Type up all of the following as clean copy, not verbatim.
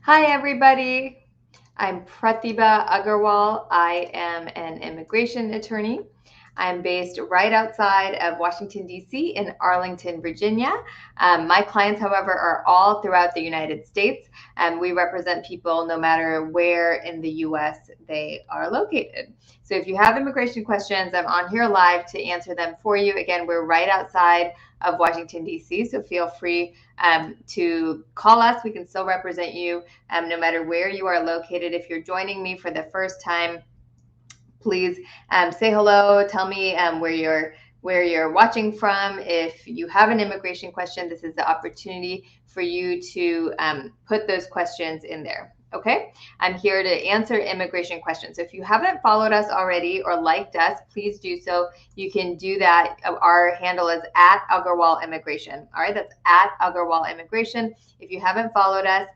Hi, everybody. I'm Pratibha Agarwal. I am an immigration attorney. I'm based right outside of Washington, D.C. in Arlington, Virginia. My clients, however, are all throughout the United States, and we represent people no matter where in the U.S. they are located. So if you have immigration questions, I'm on here live to answer them for you. Again, we're right outside of Washington, D.C., so feel free to call us. We can still represent you no matter where you are located. If you're joining me for the first time, please say hello. Tell me where you're watching from. If you have an immigration question, this is the opportunity for you to put those questions in there. Okay, I'm here to answer immigration questions. So if you haven't followed us already or liked us, please do so. You can do that. Our handle is at Agarwal Immigration. All right, that's at Agarwal Immigration. If you haven't followed us,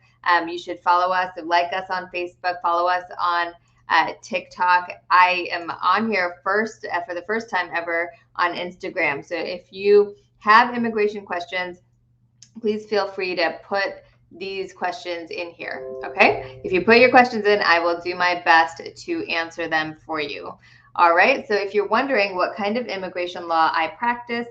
you should follow us, like us on Facebook, follow us on TikTok. I am on here for the first time ever on Instagram. So if you have immigration questions, please feel free to put these questions in here. Okay. If you put your questions in, I will do my best to answer them for you. All right. So if you're wondering what kind of immigration law I practice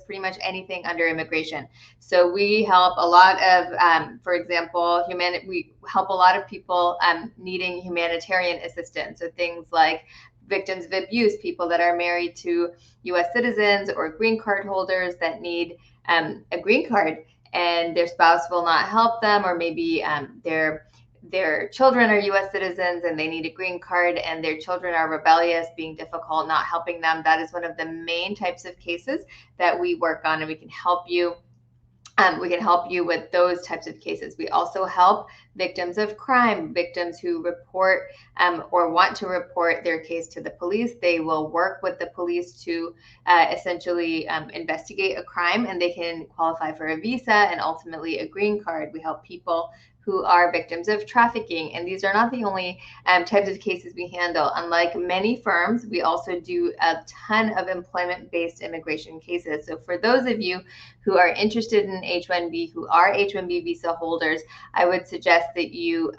pretty much anything under immigration. So we help a lot of, for example, we help a lot of people needing humanitarian assistance. So things like victims of abuse, people that are married to U.S. citizens or green card holders that need a green card and their spouse will not help them, or maybe their children are U.S. citizens and they need a green card and their children are rebellious, being difficult, not helping them. That is one of the main types of cases that we work on, and we can help you. We can help you with those types of cases. We also help victims of crime, victims who report or want to report their case to the police. They will work with the police to essentially investigate a crime, and they can qualify for a visa and ultimately a green card. We help people who are victims of trafficking. And these are not the only types of cases we handle. Unlike many firms, we also do a ton of employment-based immigration cases. So for those of you who are interested in H-1B, who are H-1B visa holders, I would suggest that you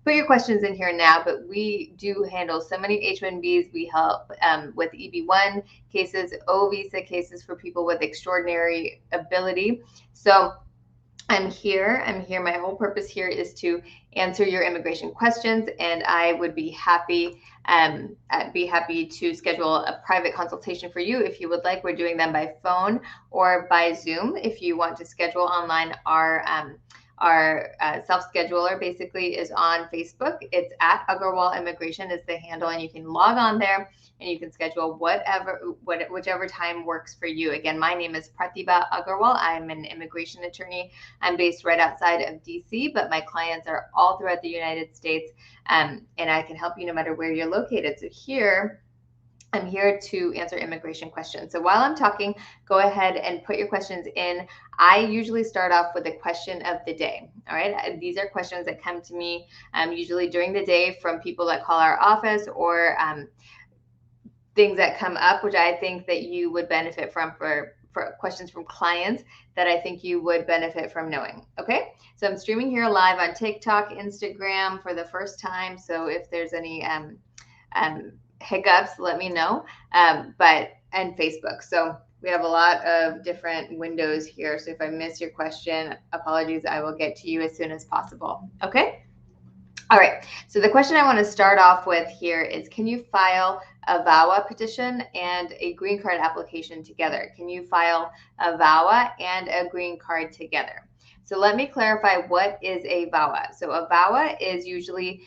put your questions in here now, but we do handle so many H-1Bs. We help with EB-1 cases, Uvisa cases for people with extraordinary ability. So I'm here. My whole purpose here is to answer your immigration questions, and I would be happy to schedule a private consultation for you if you would like. We're doing them by phone or by Zoom. If you want to schedule online, our self-scheduler basically is on Facebook. It's at Agarwal Immigration is the handle, and you can log on there and you can schedule whichever time works for you. Again, my name is Pratibha Agarwal. I'm an immigration attorney. I'm based right outside of DC, but my clients are all throughout the United States, and I can help you no matter where you're located. So I'm here to answer immigration questions. So while I'm talking, go ahead and put your questions in. I usually start off with a question of the day. All right. These are questions that come to me usually during the day from people that call our office, or things that come up, which I think that you would benefit from, for questions from clients that I think you would benefit from knowing. Okay, so I'm streaming here live on TikTok, Instagram for the first time. So if there's any hiccups, let me know. And Facebook. So we have a lot of different windows here. So if I miss your question, apologies. I will get to you as soon as possible. Okay. All right, so the question I want to start off with here is, can you file a VAWA petition and a green card application together? Can you file a VAWA and a green card together? So let me clarify, what is a VAWA? So a VAWA is usually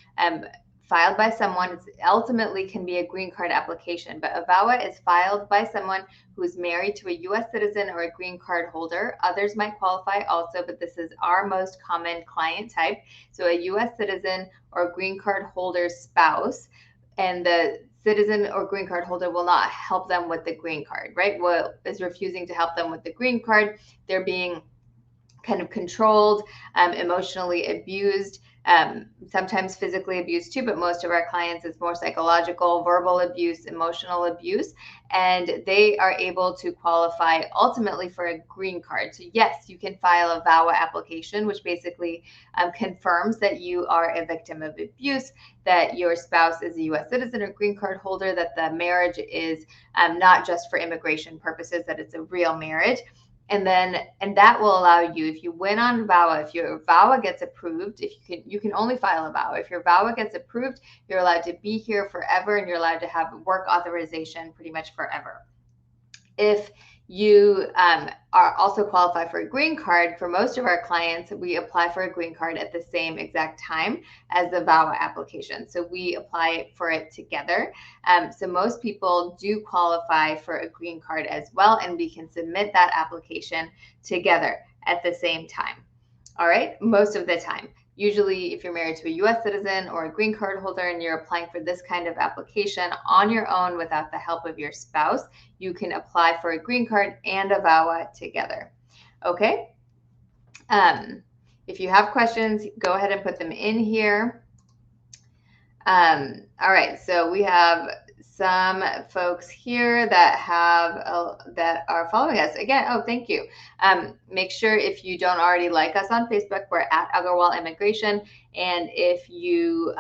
filed by someone. It ultimately can be a green card application, but a VAWA is filed by someone who's married to a U.S. citizen or a green card holder. Others might qualify also, but this is our most common client type. So a U.S. citizen or green card holder's spouse, and the citizen or green card holder will not help them with the green card, right? Well, is refusing to help them with the green card. They're being kind of controlled, emotionally abused. sometimes physically abuse too, but most of our clients it's more psychological, verbal abuse, emotional abuse, and they are able to qualify ultimately for a green card. So yes, you can file a VAWA application, which basically confirms that you are a victim of abuse, that your spouse is a U.S. citizen or green card holder, that the marriage is not just for immigration purposes, that it's a real marriage. And that will allow you, if you win on VAWA, if your VAWA gets approved, if you can only file a VAWA. If your VAWA gets approved, you're allowed to be here forever, and you're allowed to have work authorization pretty much forever. If you are also qualified for a green card, for most of our clients, we apply for a green card at the same exact time as the VAWA application. So we apply for it together. So most people do qualify for a green card as well, and we can submit that application together at the same time. All right, most of the time. Usually, if you're married to a U.S. citizen or a green card holder and you're applying for this kind of application on your own without the help of your spouse, you can apply for a green card and a VAWA together. Okay? If you have questions, go ahead and put them in here. All right, so we have some folks here that that are following us again. Oh, thank you. Make sure, if you don't already like us on Facebook, we're at Agarwal Immigration, and if you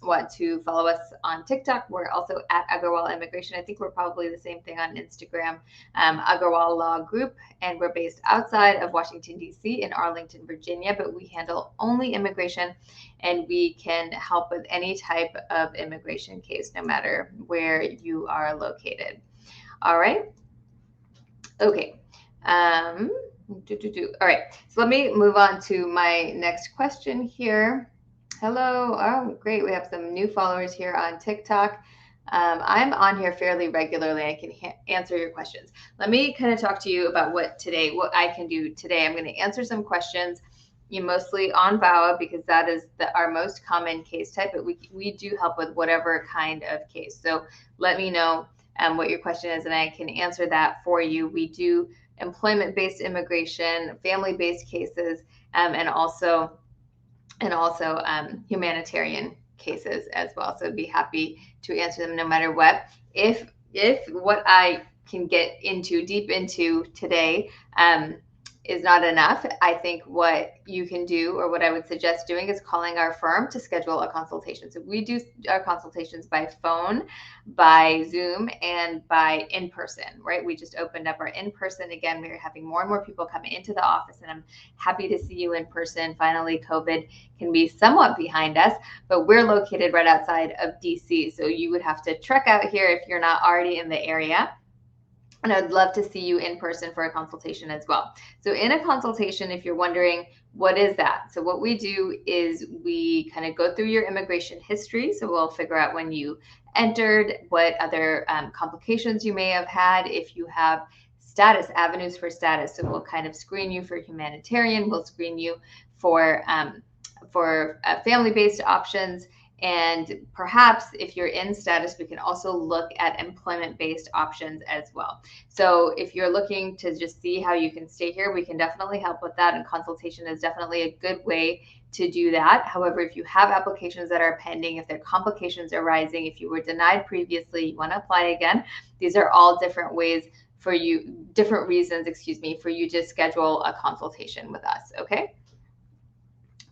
want to follow us on TikTok, we're also at Agarwal Immigration. I think we're probably the same thing on Instagram, Agarwal Law Group, and we're based outside of Washington, D.C. in Arlington, Virginia, but we handle only immigration, and we can help with any type of immigration case, no matter where you are located. All right. Okay. All right. So let me move on to my next question here. Hello. Oh, great. We have some new followers here on TikTok. I'm on here fairly regularly. I can answer your questions. Let me kind of talk to you about what I can do today. I'm going to answer some questions, mostly on VAWA, because that is our most common case type, but we do help with whatever kind of case. So let me know what your question is, and I can answer that for you. We do employment-based immigration, family-based cases, and also humanitarian cases as well. So I'd be happy to answer them no matter what. If what I can get deep into today is not enough, I think what you can do, or what I would suggest doing, is calling our firm to schedule a consultation. So we do our consultations by phone, by Zoom, and by in-person, right? We just opened up our in-person again. We're having more and more people come into the office, and I'm happy to see you in person. Finally, COVID can be somewhat behind us, but we're located right outside of DC. So you would have to trek out here if you're not already in the area. And I'd love to see you in person for a consultation as well. So in a consultation, if you're wondering, what is that? So what we do is we kind of go through your immigration history. So we'll figure out when you entered, what other complications you may have had, if you have avenues for status. So we'll kind of screen you for humanitarian, we'll screen you for family-based options. And perhaps if you're in status, we can also look at employment-based options as well. So if you're looking to just see how you can stay here, we can definitely help with that. And consultation is definitely a good way to do that. However, if you have applications that are pending, if there are complications arising, if you were denied previously, you want to apply again, these are all different reasons for you to schedule a consultation with us. Okay.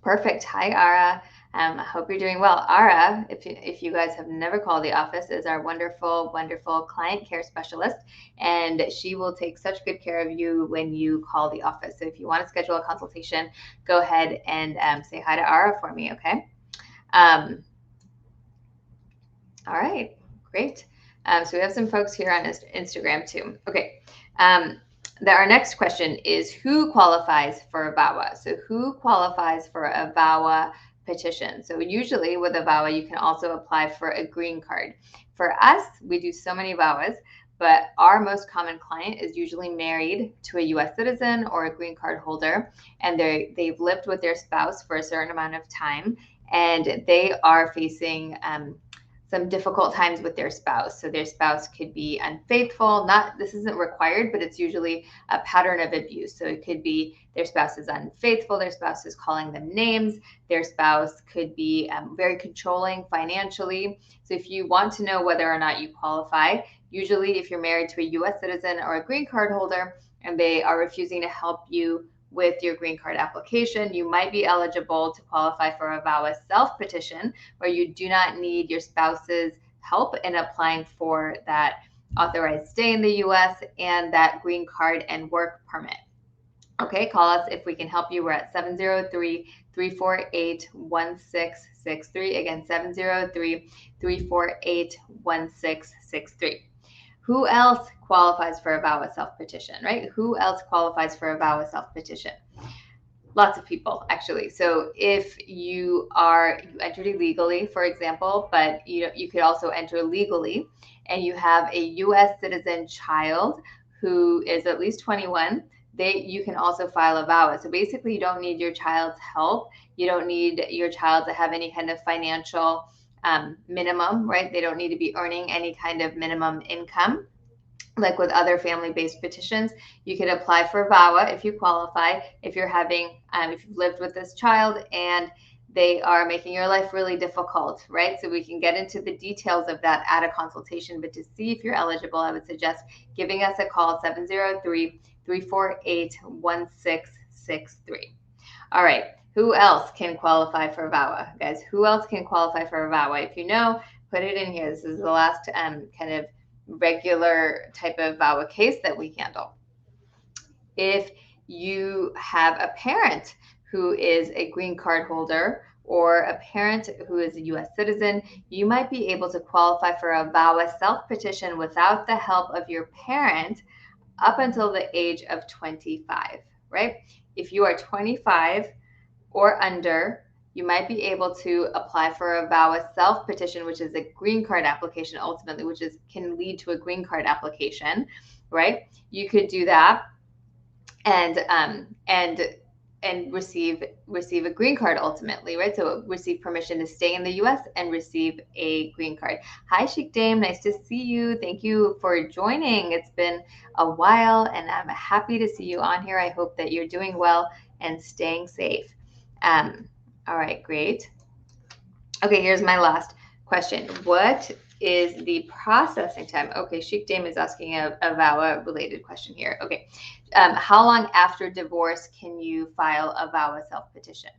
Perfect. Hi, Ara. I hope you're doing well. Ara, if you guys have never called the office, is our wonderful, wonderful client care specialist, and she will take such good care of you when you call the office. So if you want to schedule a consultation, go ahead and say hi to Ara for me, okay? All right, great. So we have some folks here on Instagram too. Okay. Our next question is, who qualifies for a VAWA? So who qualifies for a VAWA petition? So usually with a VAWA, you can also apply for a green card. For us, we do so many VAWAs, but our most common client is usually married to a U.S. citizen or a green card holder, and they've lived with their spouse for a certain amount of time, and they are facing some difficult times with their spouse. So their spouse could be unfaithful. This isn't required, but it's usually a pattern of abuse. So it could be their spouse is unfaithful, their spouse is calling them names, their spouse could be very controlling financially. So if you want to know whether or not you qualify, usually if you're married to a U.S. citizen or a green card holder and they are refusing to help you with your green card application, you might be eligible to qualify for a VAWA self-petition, where you do not need your spouse's help in applying for that authorized stay in the U.S. and that green card and work permit. Okay, call us if we can help you. We're at 703-348-1663. Again, 703-348-1663. Who else qualifies for a VAWA self-petition, right? Who else qualifies for a VAWA self-petition? Lots of people, actually. So if you entered illegally, for example, but you could also enter legally, and you have a U.S. citizen child who is at least 21, you can also file a VAWA. So basically, you don't need your child's help. You don't need your child to have any kind of financial minimum, right? They don't need to be earning any kind of minimum income. Like with other family-based petitions, you could apply for VAWA if you qualify, if you've lived with this child and they are making your life really difficult, right? So we can get into the details of that at a consultation, but to see if you're eligible, I would suggest giving us a call, 703-348-1663. All right, who else can qualify for VAWA? Guys, who else can qualify for a VAWA? If you know, put it in here. This is the last kind of regular type of VAWA case that we handle. If you have a parent who is a green card holder or a parent who is a U.S. citizen, you might be able to qualify for a VAWA self-petition without the help of your parent up until the age of 25, right? If you are 25 or under, you might be able to apply for a VAWA self-petition, which is a green card application ultimately, which can lead to a green card application, right? You could do that and receive a green card ultimately, right? So receive permission to stay in the U.S. and receive a green card. Hi, Sheikh Dame. Nice to see you. Thank you for joining. It's been a while, and I'm happy to see you on here. I hope that you're doing well and staying safe. All right, great. Okay, here's my last question. What is the processing time? Okay, Sheikh Dame is asking a VAWA related question here. Okay, how long after divorce can you file a VAWA self-petition?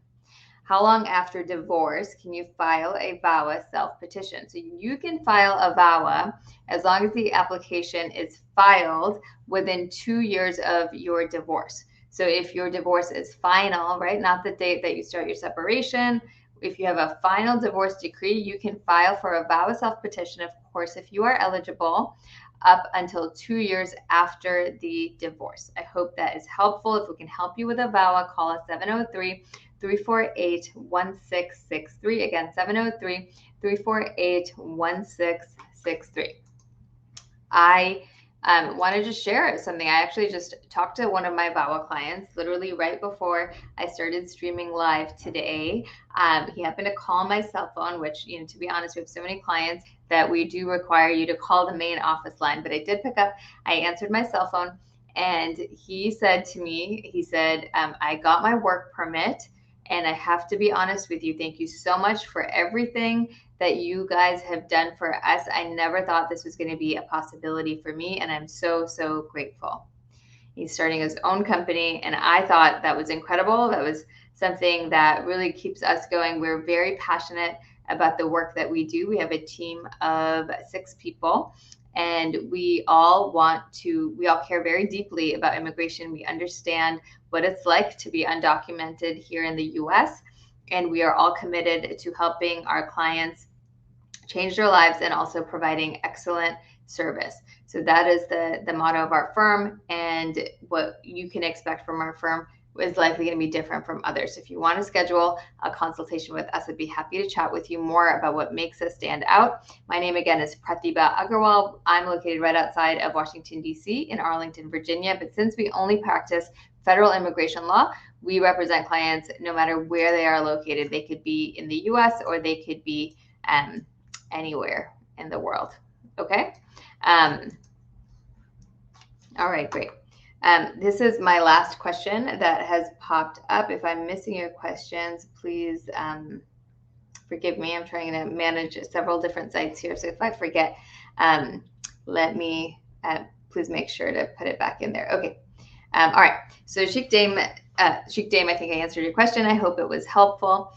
How long after divorce can you file a VAWA self-petition? So you can file a VAWA as long as the application is filed within 2 years of your divorce. So if your divorce is final, right, not the date that you start your separation, if you have a final divorce decree, you can file for a VAWA self-petition, of course, if you are eligible, up until 2 years after the divorce. I hope that is helpful. If we can help you with a VAWA, call us 703-348-1663. Again, 703-348-1663. I wanted to share something. I actually just talked to one of my VAWA clients literally right before I started streaming live today. He happened to call my cell phone, which, to be honest, we have so many clients that we do require you to call the main office line, but I did pick up. I answered my cell phone, and he said to me, I got my work permit, and I have to be honest with you. Thank you so much for everything that you guys have done for us. I never thought this was going to be a possibility for me, and I'm so, so grateful. He's starting his own company, and I thought that was incredible. That was something that really keeps us going. We're very passionate about the work that we do. We have a team of 6 people, and we all care very deeply about immigration. We understand what it's like to be undocumented here in the U.S., and we are all committed to helping our clients change their lives and also providing excellent service. So that is the motto of our firm, and what you can expect from our firm is likely going to be different from others. If you want to schedule a consultation with us, I'd be happy to chat with you more about what makes us stand out. My name again is Pratibha Agarwal. I'm located right outside of Washington, D.C. in Arlington, Virginia. But since we only practice federal immigration law, we represent clients no matter where they are located. They could be in the U.S. or they could be anywhere in the world. Okay. All right, great. This is my last question that has popped up. If I'm missing your questions, please forgive me. I'm trying to manage several different sites here. So if I forget, let me, please make sure to put it back in there. Okay. All right. So Sheikh Dame, I think I answered your question. I hope it was helpful.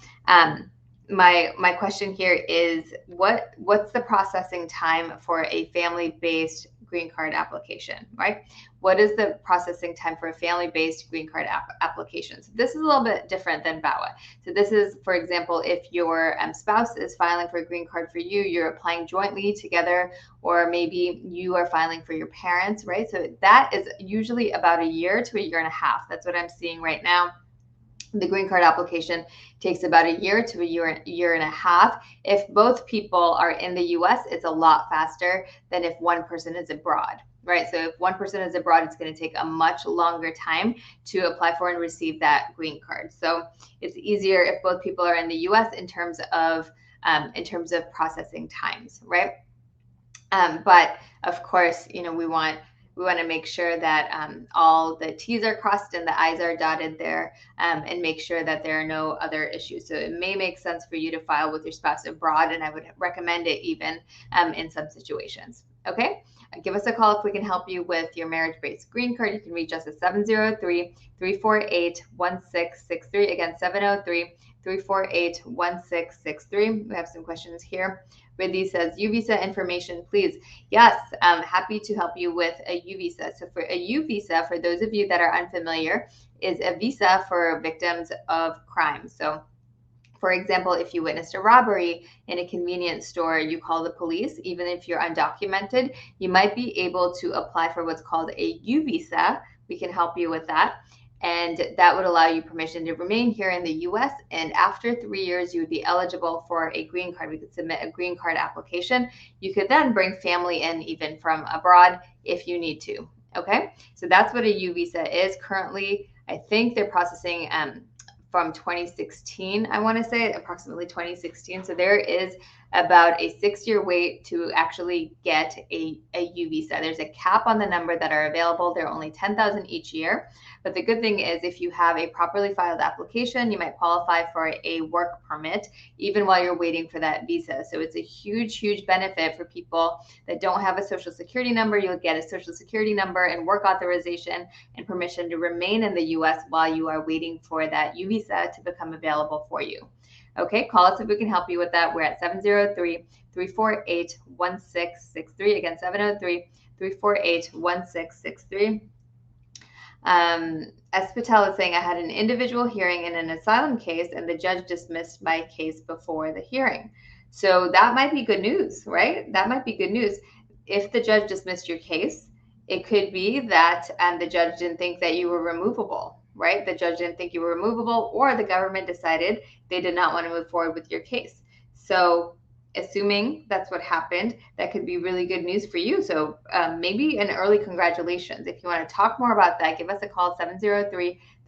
My question here is what's the processing time for a family-based green card application, right? What is the processing time for a family-based green card application? So this is a little bit different than VAWA. So this is, for example, if your spouse is filing for a green card for you, you're applying jointly together, or maybe you are filing for your parents, right? So that is usually about a year to a year and a half. That's what I'm seeing right now. The green card application takes about a year to a year and a half. If both people are in the US, it's a lot faster than if one person is abroad, right? So if one person is abroad, it's going to take a much longer time to apply for and receive that green card. So it's easier if both people are in the US in terms of processing times, right? But of course, we want to make sure that all the T's are crossed and the I's are dotted there, and make sure that there are no other issues. So it may make sense for you to file with your spouse abroad, and I would recommend it even in some situations. Okay? Give us a call if we can help you with your marriage-based green card. You can reach us at 703-348-1663. Again, 703-348-1663. We have some questions here. Ridley says, Uvisa information, please. Yes, I'm happy to help you with a Uvisa. So for a Uvisa, for those of you that are unfamiliar, is a visa for victims of crime. So for example, if you witnessed a robbery in a convenience store, you call the police, even if you're undocumented, you might be able to apply for what's called a Uvisa. We can help you with that. And that would allow you permission to remain here in the US. And after 3 years, you would be eligible for a green card. We could submit a green card application. You could then bring family in even from abroad if you need to. Okay, so that's what a Uvisa is. Currently, I think they're processing from 2016, I want to say approximately 2016. So there is about a 6-year wait to actually get a Uvisa. There's a cap on the number that are available. There are only 10,000 each year. But the good thing is if you have a properly filed application, you might qualify for a work permit even while you're waiting for that visa. So it's a huge, huge benefit for people that don't have a social security number. You'll get a social security number and work authorization and permission to remain in the US while you are waiting for that Uvisa to become available for you. Okay, call us if we can help you with that. We're at 703-348-1663. Again, 703-348-1663. S. Patel is saying, I had an individual hearing in an asylum case and the judge dismissed my case before the hearing. So that might be good news, right? That might be good news. If the judge dismissed your case, it could be that the judge didn't think that you were removable, right? The judge didn't think you were removable, or the government decided they did not want to move forward with your case. So assuming that's what happened, that could be really good news for you. So maybe an early congratulations. If you want to talk more about that, give us a call,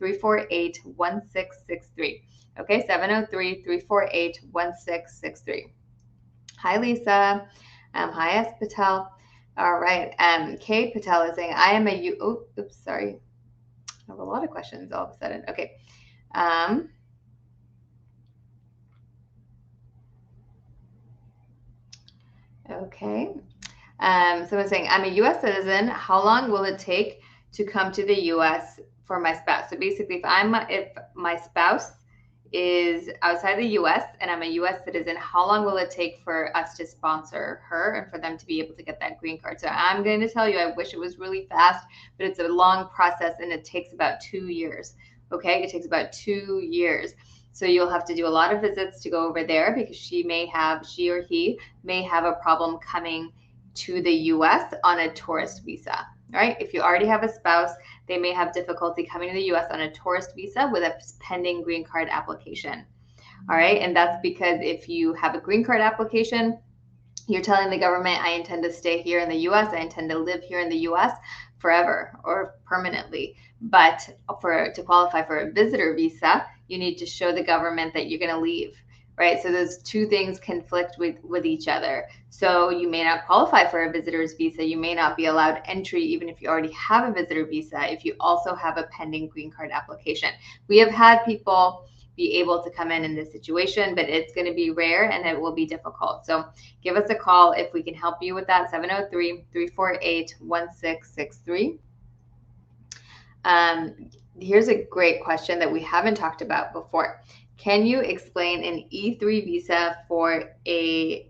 703-348-1663. Okay, 703-348-1663. Hi, Lisa. Hi, S. Patel. All right. Kay Patel is saying, I am a sorry. I have a lot of questions all of a sudden. Okay. Okay. Someone's saying, I'm a U.S. citizen. How long will it take to come to the U.S. for my spouse? So basically, if my spouse is outside the U.S. and I'm a U.S. citizen, how long will it take for us to sponsor her and for them to be able to get that green card? So I'm going to tell you, I wish it was really fast, but it's a long process and it takes about 2 years. Okay, it takes about 2 years. So you'll have to do a lot of visits to go over there because she or he may have a problem coming to the U.S. on a tourist visa, right? If you already have a spouse, they may have difficulty coming to the U.S. on a tourist visa with a pending green card application, all right? And that's because if you have a green card application, you're telling the government, I intend to stay here in the U.S., I intend to live here in the U.S. forever or permanently. But to qualify for a visitor visa, you need to show the government that you're going to leave, right? So those two things conflict with each other. So you may not qualify for a visitor's visa. You may not be allowed entry even if you already have a visitor visa, if you also have a pending green card application. We have had people be able to come in this situation, but it's going to be rare and it will be difficult. So give us a call if we can help you with that, 703-348-1663. Here's a great question that we haven't talked about before. Can you explain an E3 visa for an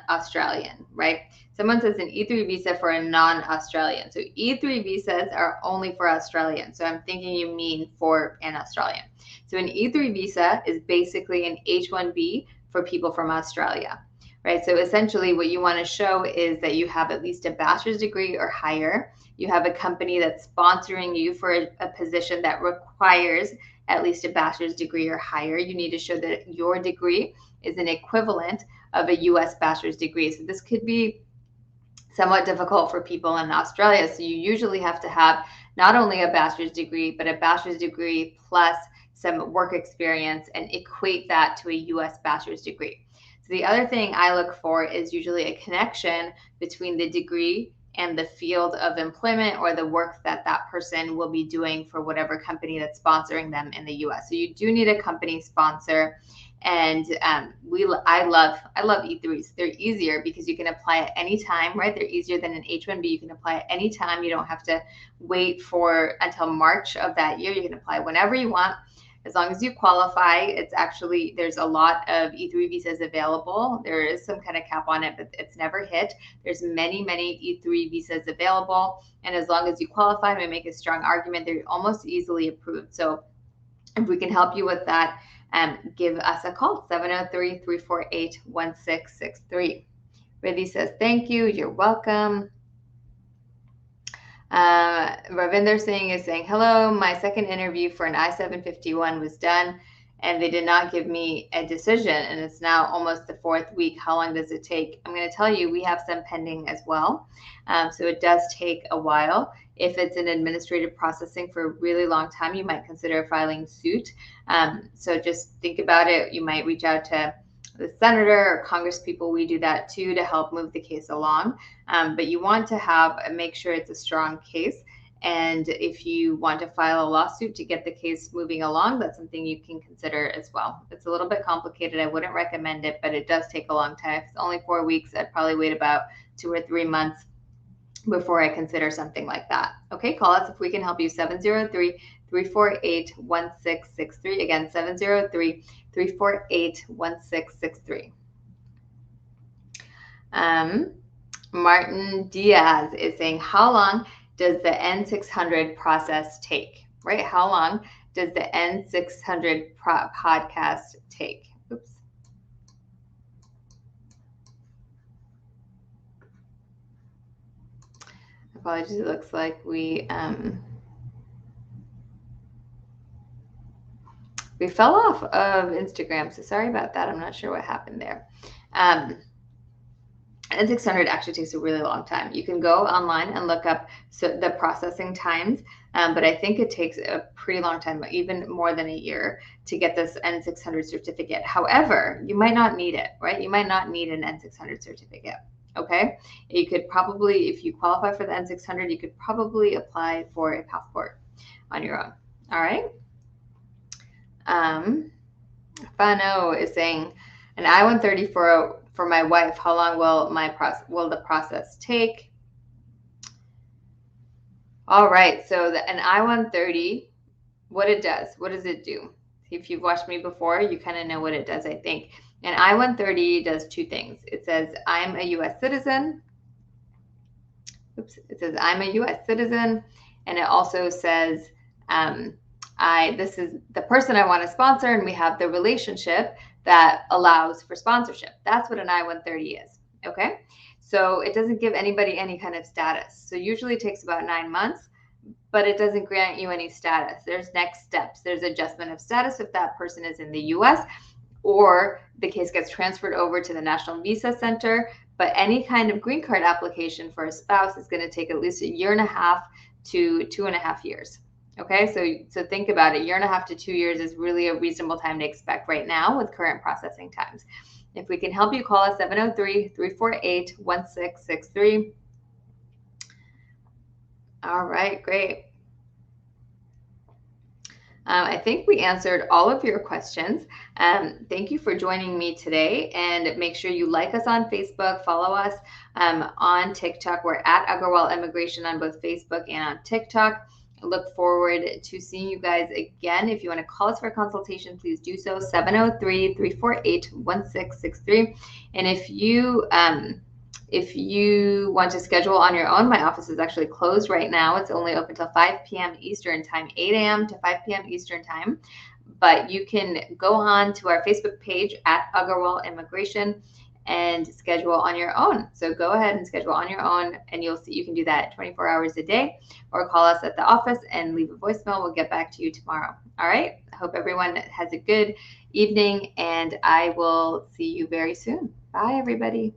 Australian, right? Someone says an E3 visa for a non-Australian. So E3 visas are only for Australians. So I'm thinking you mean for an Australian. So an E3 visa is basically an H-1B for people from Australia, right? So essentially what you want to show is that you have at least a bachelor's degree or higher. You have a company that's sponsoring you for a position that requires at least a bachelor's degree or higher. You need to show that your degree is an equivalent of a US bachelor's degree. So this could be somewhat difficult for people in Australia. So you usually have to have not only a bachelor's degree, but a bachelor's degree plus some work experience and equate that to a US bachelor's degree. So the other thing I look for is usually a connection between the degree and the field of employment or the work that that person will be doing for whatever company that's sponsoring them in the US. So you do need a company sponsor. And I love E3s. They're easier because you can apply at any time, right? They're easier than an H-1B. You can apply at any time. You don't have to wait for until March of that year. You can apply whenever you want. As long as you qualify, it's actually, there's a lot of E3 visas available. There is some kind of cap on it, but it's never hit. There's many E3 visas available. And as long as you qualify and we make a strong argument, they're almost easily approved. So if we can help you with that, give us a call, 703-348-1663. Riddhi says, thank you. You're welcome. Ravinder Singh is saying, hello, my second interview for an I-751 was done and they did not give me a decision and it's now almost the fourth week. How long does it take? I'm going to tell you, we have some pending as well. So it does take a while. If it's an administrative processing for a really long time, you might consider filing suit. So just think about it. You might reach out to the senator or Congress people. We do that too to help move the case along. But you want to make sure it's a strong case. And if you want to file a lawsuit to get the case moving along, that's something you can consider as well. It's a little bit complicated. I wouldn't recommend it, but it does take a long time. If it's only 4 weeks, I'd probably wait about 2 or 3 months before I consider something like that. Okay, call us if we can help you, 703-348-1663. Again, 703-348-1663. Martin Diaz is saying, how long does the N600 process take, right? How long does the N600 podcast take? Oops. Apologies, it looks like we fell off of Instagram, so sorry about that. I'm not sure what happened there. N600 actually takes a really long time. You can go online and look up the processing times, but I think it takes a pretty long time, even more than a year, to get this N600 certificate. However, you might not need it, right? You might not need an N600 certificate. Okay, you could probably, if you qualify for the N600, you could probably apply for a passport on your own. All right. Fano is saying, an I-130 for my wife. How long will the process take? All right. So an I-130, what does it do? If you've watched me before, you kind of know what it does, I think. An I-130 does two things. It says, I'm a U.S. citizen. Oops. It says, I'm a U.S. citizen. And it also says, this is the person I want to sponsor, and we have the relationship that allows for sponsorship. That's what an I-130 is. Okay. So it doesn't give anybody any kind of status. So usually it takes about 9 months, but it doesn't grant you any status. There's next steps. There's adjustment of status if that person is in the U.S., or the case gets transferred over to the National Visa Center. But any kind of green card application for a spouse is going to take at least 1.5 years to 2.5 years. Okay, so think about it. 1.5 to 2 years is really a reasonable time to expect right now with current processing times. If we can help you, call us 703-348-1663. All right, great. I think we answered all of your questions. Thank you for joining me today, and make sure you like us on Facebook, follow us on TikTok. We're at Agarwal Immigration on both Facebook and on TikTok. I look forward to seeing you guys again. If you want to call us for a consultation, please do so, 703-348-1663. And if you want to schedule on your own, my office is actually closed right now. It's only open till 5 p.m. Eastern time, 8 a.m. to 5 p.m. Eastern time. But you can go on to our Facebook page at Agarwal Immigration and schedule on your own. So go ahead and schedule on your own, and you'll see you can do that 24 hours a day, or call us at the office and leave a voicemail. We'll get back to you tomorrow. All right. I hope everyone has a good evening, and I will see you very soon. Bye, everybody.